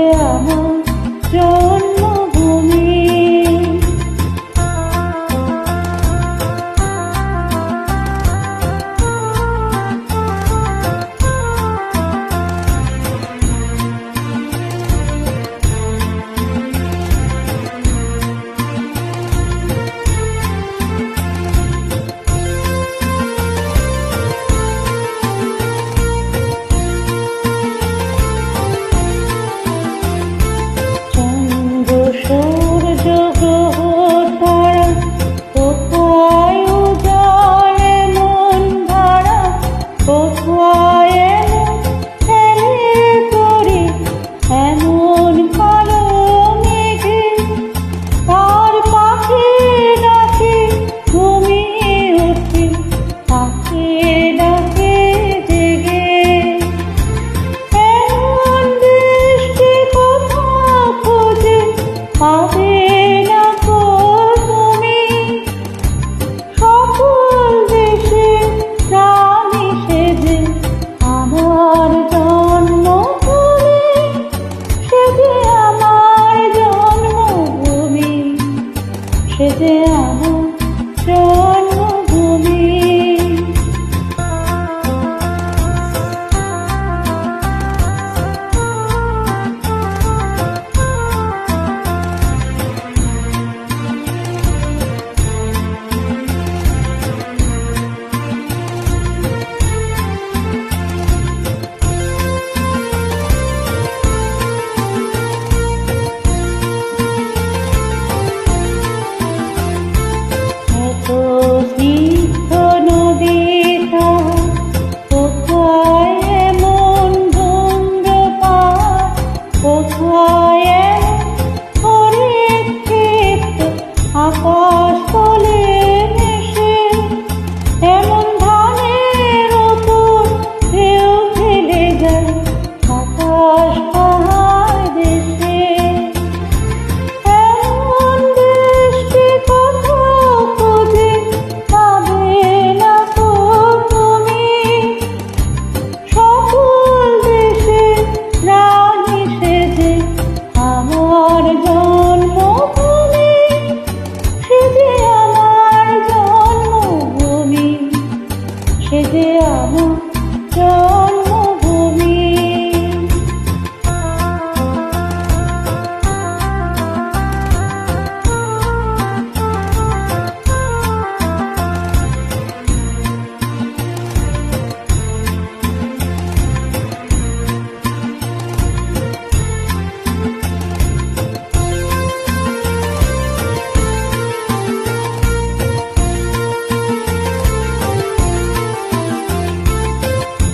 যে আমার জন্মভূমি। সে যে আমার জন্মভূমি। স্নিগ্ধ নদীটা কোথায় এমন ধুন্দ্রপাত, কোথায় পরিক্ষিপ্ত আকাশ তলে মিশে এমন ধানের ওপর ঢেউ ফেলে যায় আকাশ পাহাড় দেশে। এমন দেশকে কোথাও খুঁজে পাবে না তো তুমি, সকল দেশে রানী সেজে আমার জন্মভূমি। সে যে আমার জন্মভূমি, সে যে আমার জন্মভূমি।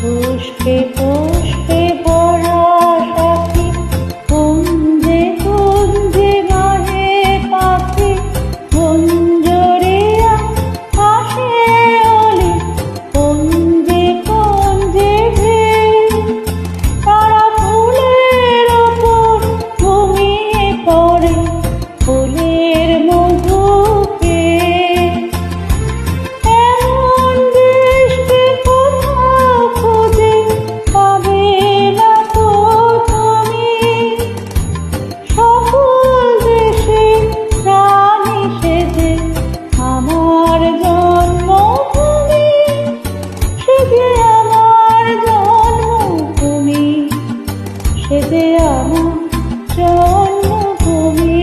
পুষ্পে পুষ্পে ভরা সাথী, কুঞ্জে কুঞ্জে গাহে পাখি, কুঞ্জরিয়া হাসে অলি, কুঞ্জে কুঞ্জে ঢেউ। তারা ফুলের ওপর ঘুমিয়ে পড়ে ফুলের মধু খেয়ে। এমন দেশকে কোথাও খুঁজে পাবে না তো তুমি, সকল দেশে রানী সেজে আমার জন্মভূমি। সে যে আমার জন্মভূমি, সে যে আমার জন্মভূমি।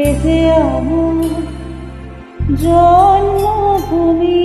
এ যে আমার জন্মভূমি।